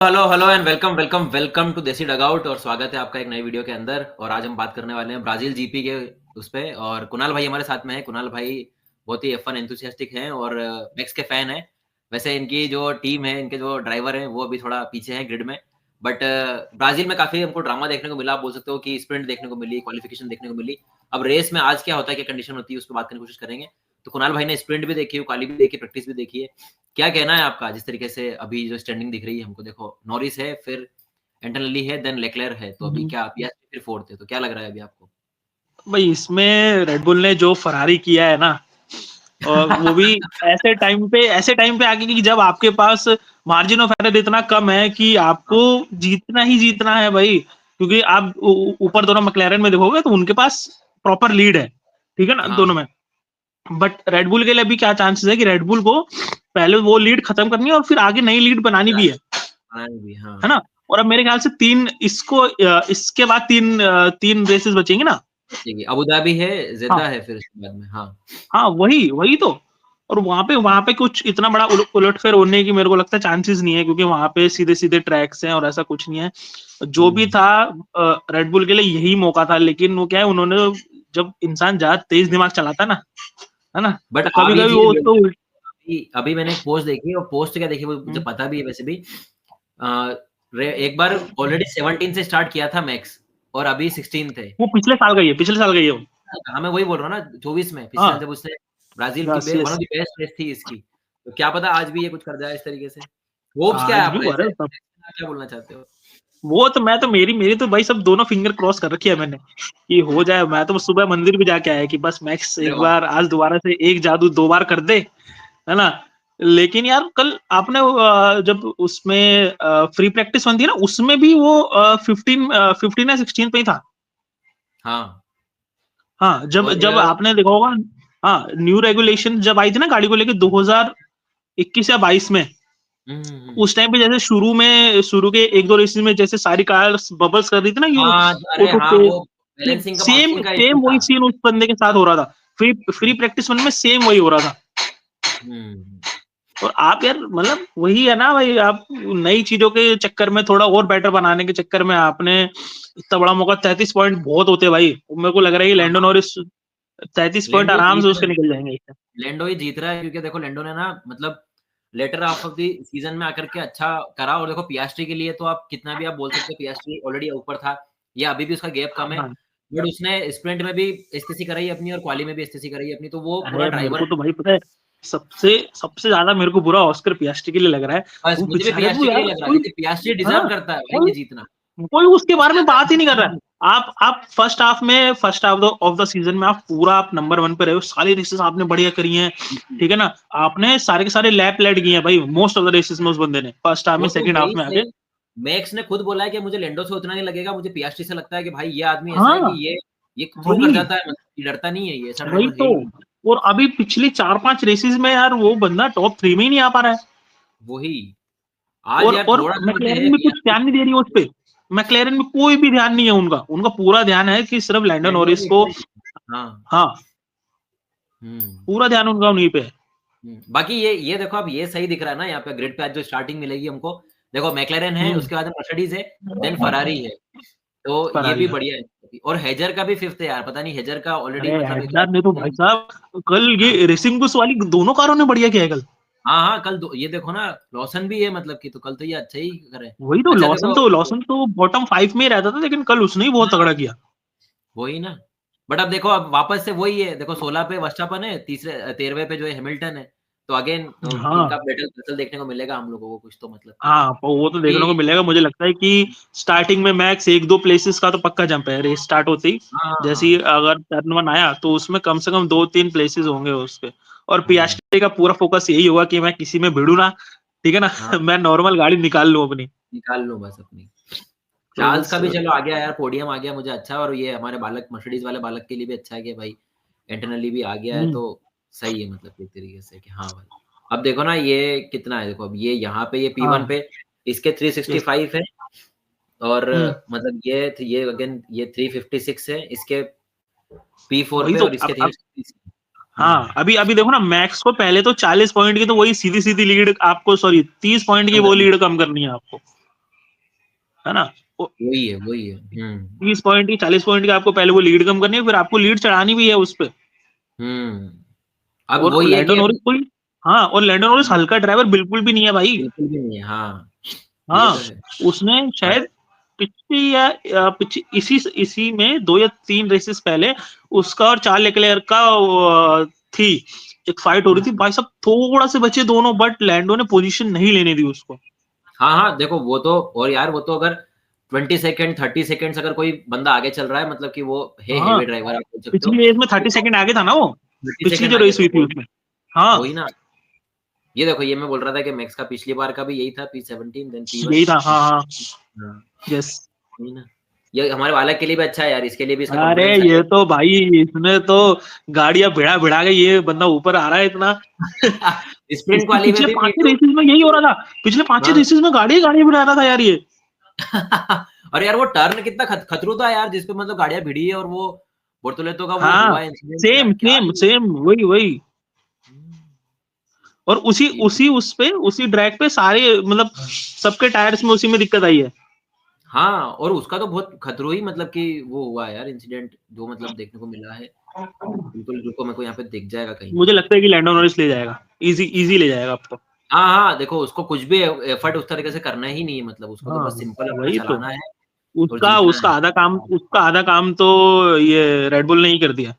Hello hello and welcome welcome welcome to Desi Dugout. और स्वागत है आपका एक नई वीडियो के अंदर। और आज हम बात करने वाले हैं ब्राजील जीपी के उस पे। और कुणाल भाई हमारे साथ में है। कुणाल भाई बहुत ही F1 एंथुसियास्टिक हैं और मैक्स के फैन हैं। वैसे इनकी जो टीम है, इनके जो ड्राइवर हैं, वो अभी थोड़ा पीछे हैं ग्रिड में। बट ब्राजील में काफी हमको ड्रामा देखने को मिला। आप बोल सकते हो कि स्प्रिंट देखने को मिली, क्वालिफिकेशन देखने को मिली। अब रेस में आज क्या होता है, क्या कंडीशन होती है, उस पर बात करने की कोशिश करेंगे। तो कुणाल भाई ने स्प्रिंट भी देखी, क्वाली भी देखी, प्रैक्टिस भी देखी है। क्या कहना है आपका जिस तरीके से अभी जो स्टैंडिंग दिख रही है हमको? देखो, नॉरिस है, फिर एंटनली है, देन लेक्लेयर है। तो अभी क्या पियास्ट्री फिर फोर्थ है, तो क्या लग रहा है अभी आपको? भाई इसमें रेडबुल ने जो फरारी किया है ना, और वो भी ऐसे टाइम पे आके कि जब आपके पास मार्जिन ऑफ एरर इतना कम है कि आपको जीतना ही जीतना है भाई। क्योंकि आप ऊपर दोनों मैक्लेरन में देखोगे तो उनके पास प्रॉपर लीड है, ठीक है ना, हाँ, दोनों में। बट रेडबुल के लिए अभी क्या चांसेस है कि रेडबुल को पहले वो लीड खत्म करनी है और फिर आगे नई लीड बनानी भी भी हाँ। है ना। और अब मेरे ख्याल से इसके बाद तीन रेसेस बचेंगी ना। बचेगी, अबू धाबी है, हाँ जेद्दा है फिर उसके बाद में। हाँ। हाँ, वही वही तो। और वहां पे कुछ इतना बड़ा उलटफेर होने की मेरे को लगता है चांसेस नहीं है, क्योंकि वहां पे सीधे सीधे ट्रैक्स हैं और ऐसा कुछ नहीं है। जो भी था रेडबुल के लिए यही मौका था, लेकिन वो क्या है, उन्होंने जब इंसान ज्यादा तेज दिमाग चलाता है ना, बट तो आप कभी ये कभी चीज वो तो अभी मैंने एक पोस्ट देखी, और पोस्ट क्या देखी वो मुझे पता भी है वैसे भी। एक बार ऑलरेडी 17 से स्टार्ट किया था मैक्स, और अभी 16 थे। वो पिछले साल गई है वो। हाँ, मैं वही बोल रहा हूँ ना, 24 में पिछले साल हाँ, जब उसने ब्राजील की yes one yes. Of the best race थी इसकी। तो क्या पता आज भी ये कुछ कर जाए इस तरीके से। होप्स क्या है आज भी आपका अरे ऐसे, क्या बोलना चाहते हो? वो तो मैं तो मेरी तो भाई सब दोनों फिंगर क्रॉस कर रखी है मैंने कि हो जाए। मैं तो सुबह मंदिर भी जाके आया कि बस मैक्स अरे एक वाह! बार आज दोबारा से एक जादू 2 बार कर दे, है ना। लेकिन यार कल आपने जब उसमें फ्री प्रैक्टिस वन थी ना, उसमें भी वो 15 या 16 पे ही था। हाँ, हाँ, जब और जब आपने देखा होगा। हाँ, न्यू रेगुलेशन जब आई थी ना गाड़ी को लेके 2021 या 22 में, हुँ। उस टाइम पे जैसे शुरू के एक दो रेसेस में जैसे सारी कार्स बबल्स कर रही थी ना, ये हाँ, अरे ऑटो हाँ, पे। वो बैलेंसिंग का सेम बाउंसिंग का इश्यू सेम वही था। सीन उस बंदे के साथ हो रहा था। फ्री प्रैक्टिस वन में सेम वही हो रहा था। हुँ। और आप यार मतलब वही है ना भाई, आप नई चीजों के चक्कर में, थोड़ा और बेटर बनाने के चक्कर में आपने इतना बड़ा मौका। 33 पॉइंट बहुत होते हैं भाई। मेरे को लग रहा है कि हाँ, लैंडो नॉरिस 33 पॉइंट लैंडो आराम जीत से रहा उसके है। निकल जाएंगे। लैंडो ही जीत रहा है, क्योंकि देखो लैंडो ने ना, मतलब latter half of the season में आकर के अच्छा करा। और देखो पियास्ट्री के लिए तो आप कितना भी आप बोल सकते हो, पियास्ट्री ऑलरेडी ऊपर था, या अभी भी उसका गैप कम है। हाँ, बट उसने स्प्रिंट में भी एसटीसी कराई अपनी, और क्वाली में भी एसटीसी कराई अपनी। तो वो पूरा अरे मेरे ड्राइवर को तो भाई पता है, सबसे सबसे ज्यादा मेरे को बुरा ऑस्कर पियास्ट्री के लिए लग रहा है। बस वो मुझे भी बेचारे को पियास्ट्री के लिए यार लग रहा है, कोई, क्योंकि पियास्ट्री हाँ, डिजर्व करता है भाई कोई ये जीतना। कोई उसके बारे उसके में अंदर बात ही नहीं कर रहा है। हम्म, आप first half of the season में आप पूरा आप नंबर 1 पे रहे हो, सारी रेसेस आपने बढ़िया करी हैं, हम्म। ठीक है ना। आपने सारे के सारे लैप लेड किए हैं भाई, मोस्ट ऑफ द रेसेस में उस बंदे ने फर्स्ट हाफ में, वो तो सेकंड हाफ भाई में आके। सही। मैक्स ने खुद बोला है कि मुझे लैंडो से उतना नहीं लगेगा, मुझे पियास्ट्री से लगता है कि भाई ये आदमी ऐसा है कि हाँ, ये थ्रू कर वही जाता है, मतलब ये डरता नहीं है, ये ऐसा वही ड्राइवर है तो। ही नहीं। और अभी पिछली 4-5 रेसेस में यार वो बंदा टॉप 3 में ही नहीं आ पा रहा है। वही। आज यार और थोड़ा-सा मुझे है मैक्लेरन भी कुछ पियास्ट्री। ध्यान नहीं दे रही है उस पे। मैक्लेरन में कोई भी ध्यान नहीं है उनका। उनका पूरा ध्यान है कि सिर्फ लैंडो लैंडो नॉरिस के को। ऊपर ही। हाँ। हाँ, हुँ। पूरा ध्यान उनका उन्हीं पे है। बाकी ये देखो, अब ये सही दिख रहा है ना यहाँ पे ग्रिड पे आज जो स्टार्टिंग मिलेगी हमको। देखो मैक्लेरन है, हम्म, उसके बाद मर्सिडीज़ है, देन फरारी है। तो ये फरारी भी है। बढ़िया है। और हेजर का भी 5th है यार, पता नहीं हेजर का ऑलरेडी अरे मतलब एक हैदरार ने तो भाई साहब कल हाँ। ये रेसिंग बुस वाली दोनों कारों ने बढ़िया किया है कल। हाँ, हाँ, कल दो ये देखो ना, लॉसन भी है मतलब कि, तो कल तो ये अच्छा ही करे। वही तो, अच्छा देखो, लॉसन तो बॉटम 5 में ही रहता था, लेकिन कल उसने ही बहुत हाँ, तगड़ा किया। वही ना। बट अब देखो, अब वापस से वही है, देखो 16 पे वर्स्टापेन है, 13वें पे जो है हैमिल्टन है। तो अगेन इनका हाँ बैटल देखने को मिलेगा हम लोगों को कुछ तो, मतलब कि हाँ, वो तो देखने को अभी। मिलेगा। मुझे लगता है कि स्टार्टिंग में मैक्स 1-2 प्लेसेस का तो पक्का जंप है रेस स्टार्ट होते ही। हाँ, जैसे ही हाँ, अगर टर्न 1 आया तो उसमें कम से कम 2-3 प्लेसेस होंगे उसके। और हाँ, पियास्ट्री का पूरा फोकस यही होगा कि मैं किसी में भिड़ू ना, ठीक है ना। हाँ, मैं नॉर्मल गाड़ी निकाल लूं अपनी। निकाल लो बस अपनी। तो चार्ल्स बस का भी चलो आ गया यार, पोडियम आ गया, मुझे अच्छा। और ये हमारे बालक मर्सिडीज वाले बालक के लिए भी अच्छा है कि भाई एंटनली भी आ गया है, हम्म, तो सही है मतलब एक तरीके से कि हाँ भाई। अब देखो ना ये कितना है, देखो अब ये यहाँ पे ये P1 हाँ, पे इसके यस, 365 है। और हम्म, मतलब ये अगेन ये 356 है इसके P4 वही पे, तो। और इसके अब 336। हाँ, अभी देखो ना, मैक्स को पहले तो 40 पॉइंट की तो वही सीधी सीधी लीड आपको, सॉरी 30 पॉइंट की खत्म वो करनी। लीड कम करनी है आपको। है ना? वही है, वही है। 30 पॉइंट की 40 पॉइंट की आपको पहले वो लीड कम करनी है, फिर आपको लीड चढ़ानी भी है उस पे। अब और वही है लैंडो कि नॉरिस कोई, हाँ, और लैंडो नॉरिस हल्का ड्राइवर बिल्कुल भी नहीं है भाई। बिल्कुल भी नहीं है, हाँ, ये हाँ, तो है। उसने और शायद पिछली या पिछली इसी में 2 या 3 रेसेस पहले उसका और चार्ल्स लेक्लेयर का थी, एक फाइट हो रही थी भाई साहब, थोड़ा से बचे दोनों, बट लैंडो ने पोजीशन नहीं लेने दी उसको। हाँ, हाँ, देखो वो तो, और यार वो तो अगर 20 सेकंड, 30 सेकंड्स अगर कोई बंदा आगे चल रहा है, मतलब कि वो है हाँ, हेवी ड्राइवर, आप बोल सकते हो, पिछली रेस में 30 तो सेकंड आगे था ना वो, 30 पिछली सेकंड जो आगे रेस था, हुई थी वही उसमें। हाँ, वही ना। ये देखो, ये मैं बोल रहा था कि मैक्स का पिछली बार का भी यही था, P17 देन P1। यही था, हाँ, हाँ, हाँ, यस। वही ना। ये हमारे बालक के लिए भी अच्छा है यार, इसके लिए भी इसका अरे कॉन्फिडेंस ये आएगा। तो भाई, इसने तो गाड़ियां भिड़ा भिड़ा के ये बंदा ऊपर आ रहा है इतना। स्प्रिंट इसकी क्वाली में पिछले भी 5-6 P2। रेसेस में यही हो रहा था, पिछले 5-6 हाँ। रेसेस में गाड़ी भिड़ा रहा था यार ये। अरे यार वो टर्न कितना खतरू था यार, जिसपे मतलब गाड़ियां भिड़ी है, और वो बोर्तोलेतो का वो हाँ, हुआ इंसिडेंट यार, सेम क्या सेम ही। सेम, वही वही। हम्म, और उसी ये भी। उसी उस पे, उसी ट्रैक पे सारे मतलब सबके टायर्स में उसी में दिक्कत आई है। हाँ, और उसका तो बहुत खतरू ही, मतलब कि वो हुआ है यार इंसिडेंट, जो मतलब देखने को मिला है। बिल्कुल, रुको मेरे को यहाँ पे दिख जाएगा कहीं पे मुझे तो। लगता है कि लैंडो नॉरिस ले जाएगा, इजी इजी ले जाएगा अब तो। हाँ, हाँ, देखो उसको कुछ भी एफर्ट उस तरीके से करना ही नहीं है, मतलब उसको तो हाँ, बस सिंपल अपना वही तो। चलाना है और उसका जीतना उसका है। आधा काम, तो ये रेडबुल ने ही कर दिया।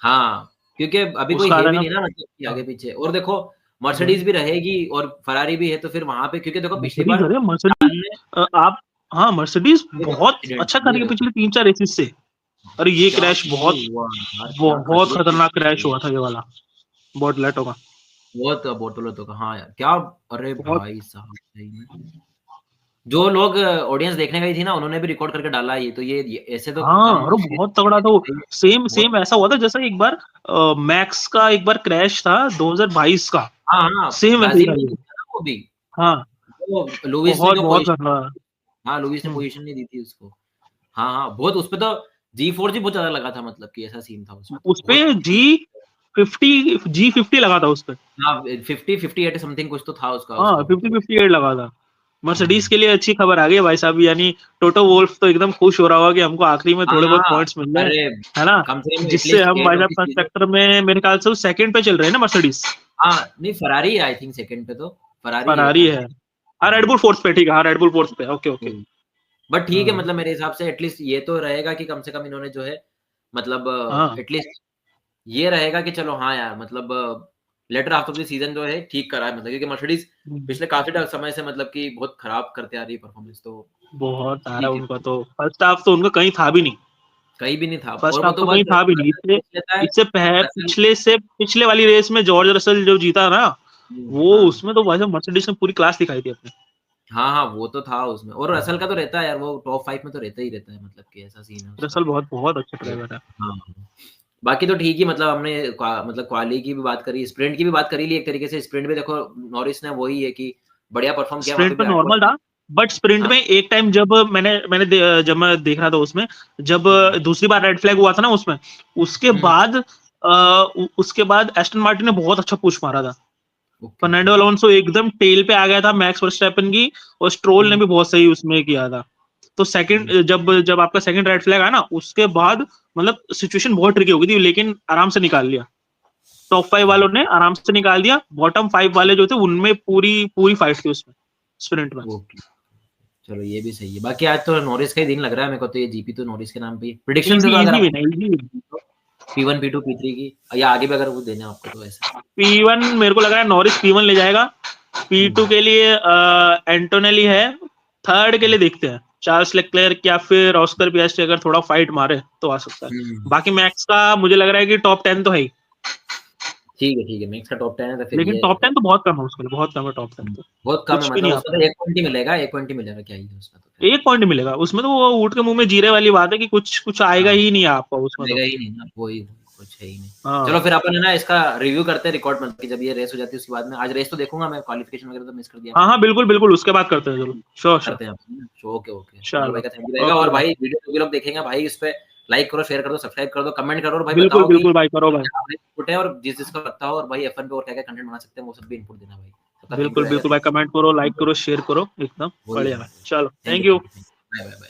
हाँ, क्योंकि अभी कोई उसका है आधा भी काम। नहीं ना, मतलब कि हाँ, आगे पीछे, और देखो वही। मर्सिडीज भी रहेगी और फरारी भी है, तो फिर वहां पे, क्योंकि देखो पिछली मर्सिडीज, बार अरे मर्सिडीज, चार्ल्स ने, आप, हाँ, मर्सिडीज ये देखो बहुत एक्सीडेंट, अच्छा कर रही ये है देखो पिछले 3-4 रेसेस से। अरे ये क्या क्रैश वो बहुत, हुआ यार, क्या बहुत खतरू खतरनाक क्रैश चीज़। हुआ था ये वाला, बहुत लेट होगा। बहुत बोतलों का, हाँ यार, क्या। अरे बहुत। भाई साहब, सही में जो लोग ऑडियंस देखने गई थी ना, उन्होंने भी रिकॉर्ड करके डाला ये तो, ये ऐसे तो हाँ, कम अरे बहुत तगड़ा था वो। सेम बहुत। सेम ऐसा हुआ था जैसा एक बार मैक्स का एक बार क्रैश था 2022 का, हाँ, हाँ, सेम वैसे ही ब्राजील था में ये। भी था ना वो भी, हाँ, वो लुइस ने बहुत जो बहुत पोजीशन, खतरनाक। हाँ, लुइस ने हम्म। पोजीशन नहीं दी थी उसको। हाँ, हाँ, बहुत उसपे तो G4 बहुत ज़्यादा लगा था, मतलब कि ऐसा सीन था उसपे तो, उसपे बहुत। G50 लगा था उसपे। हाँ, 50-58 समथिंग कुछ तो था उसका हाँ, स्कोर तो। 50-58 लगा था। मर्सिडीज हुँ। के लिए अच्छी खबर आ गई है भाई साहब, यानी टोटो वोल्फ तो एकदम खुश हो रहा होगा कि हमको आखिरी में हाँ, थोड़े बहुत हाँ, पॉइंट्स मिल रहे हैं, अरे है ना? कम से कम जिससे एटलीस्ट हम एंड भाई ऑफ साहब द सीज़न। कंस्ट्रक्टर में मेरे ख्याल से सेकंड पे चल रहे हैं ना मर्सिडीज। हाँ, नहीं फरारी है आई थिंक सेकंड पे तो, फरारी है फरारी शायद है। से। हाँ, हाँ, रेडबुल फोर्थ पे, ठीक है, हाँ, रेडबुल फोर्थ पे, ओके ओके। वही। बट ठीक है, हाँ, मतलब मेरे हिसाब से एटलीस्ट ये तो रहेगा कि कम से कम इन्होंने जो है, मतलब हाँ। एटलीस्ट ये रहेगा कि चलो हाँ यार, मतलब latter half of the season जो है ठीक करा है, मतलब क्योंकि मर्सिडीज़ हम्म, पिछले काफ़ी समय से मतलब कि बहुत खराब करते आ रही है परफॉर्मेंस, तो बहुत सारा ठीक है। उनका तो फर्स्ट हाफ तो उनका कहीं था भी नहीं। कहीं भी नहीं था, फर्स्ट और वो हाफ तो तो बस कहीं था भी नहीं। इससे पूछ लेता है, इससे रसल। पिछले वाली रेस में जॉर्ज रसल जो जीता ना, वो हाँ। उसमें तो भाई साहब मर्सिडीज ने पूरी क्लास दिखाई थी अपनी। हाँ, हाँ, वो तो था उसमें, और रसल का तो रहता है यार, वो टॉप 5 में तो रहता ही रहता है, मतलब कि ऐसा सीन है उसका। रसल बहुत बहुत अच्छा तो ड्राइवर है। हाँ, बाकी तो ठीक ही, मतलब हमने मतलब क्वाली की भी बात करी, स्प्रिंट की भी बात करी ली एक तरीके से। स्प्रिंट भी देखो नॉरिस ने वही है कि बढ़िया परफ़ॉर्म किया वहाँ पे स्प्रिंट भी पे 8 नॉर्मल था, बट स्प्रिंट हाँ। में एक टाइम जब जब मैं देख रहा था उसमें, जब हुँ, दूसरी बार रेड फ्लैग हुआ था ना उसमें, उसके हुँ, बाद उसके बाद एस्टन मार्टिन ने बहुत अच्छा पुश मारा था। Okay, okay, Fernando okay. Alonso एकदम टेल पे आ गया था मैक्स वर्स्टैपेन की, और स्ट्रोल ने हुँ, भी बहुत सही उसमें किया था। तो सेकंड, हुँ, जब जब आपका सेकंड रेड फ्लैग आया ना, उसके बाद मतलब सिचुएशन बहुत ट्रिकी हो गई थी, लेकिन आराम से निकाल लिया। टॉप 5 चलो, वालों ने आराम से निकाल दिया, बॉटम 5 वाले जो थे उनमें पूरी पूरी फाइट थी उसमें, स्प्रिंट में। ओके। चलो ये भी सही है। बाकी आज तो नॉरिस का ही दिन लग रहा है मेरे को, तो ये जीपी तो नॉरिस के नाम पे ही। प्रेडिक्शन दे इजी दो अगर इजी आप विन है, easy win. P1, P2, P3 की, या आगे भी अगर वो देना है आपको तो ऐसा। P1 मेरे को लग रहा है नॉरिस P1 ले जाएगा। हुँ, P2 के लिए एंटोनेली है। थर्ड के हुँ, लिए देखते हैं चार्ल्स लेक्लेयर या फिर ऑस्कर पियास्ट्री, अगर थोड़ा फाइट मारे तो आ सकता है। हुँ। बाकी मैक्स का मुझे लग रहा है कि टॉप 10 तो है ही, ठीक है, मैक्स का टॉप 10 है तो फिर लेकिन ये टॉप 10 तो बहुत कम है उसके लिए, बहुत कम है टॉप 10 तो, बहुत कम है, कुछ भी मतलब नहीं आ उसमें तो पाएगा। 1 पॉइंट ही मिलेगा, 1 पॉइंट ही मिलेगा, क्या ही है उसमें तो फिर। एक पॉइंट मिलेगा उसमें, तो वो ऊँट के मुंह में जीरे वाली बात है कि कुछ कुछ आएगा हाँ, ही नहीं आपका उसमें तो। मिलेगा ही नहीं ना, वही कुछ है ही नहीं। हाँ, चलो फिर अपन है ना इसका रिव्यू करते हैं रिकॉर्ड, मतलब कि जब ये रेस हो जाती है उसके बाद में। आज रेस तो देखूँगा मैं, क्वालिफिकेशन वगैरह तो मिस कर दिया हाँ, मैंने। हाँ, बिल्कुल बिल्कुल, उसके बाद करते हैं, चलो, श्योर श्योर। करते हैं अपन, ओके, ओके। कुणाल चलो, भाई का थैंक यू रहेगा, ओके और भाई, भाई वीडियो जो भी लोग देखेंगे भाई इस पे लाइक करो, शेयर कर दो, सब्सक्राइब कर दो, कमेंट करो, और भाई बिल्कुल बताओ कि बिल्कुल भाई, करो भाई। क्या इनपुट है, और जिस जिसका लगता हो, और भाई F1 पे और क्या-क्या कंटेंट बना सकते हैं वो सब भी इनपुट देना भाई। तब तक बिल्कुल enjoy बिल्कुल भाई, कमेंट करो, लाइक करो, शेयर करो, एकदम बोलिए बढ़िया। चलो, thank thank you you. Bye bye bye.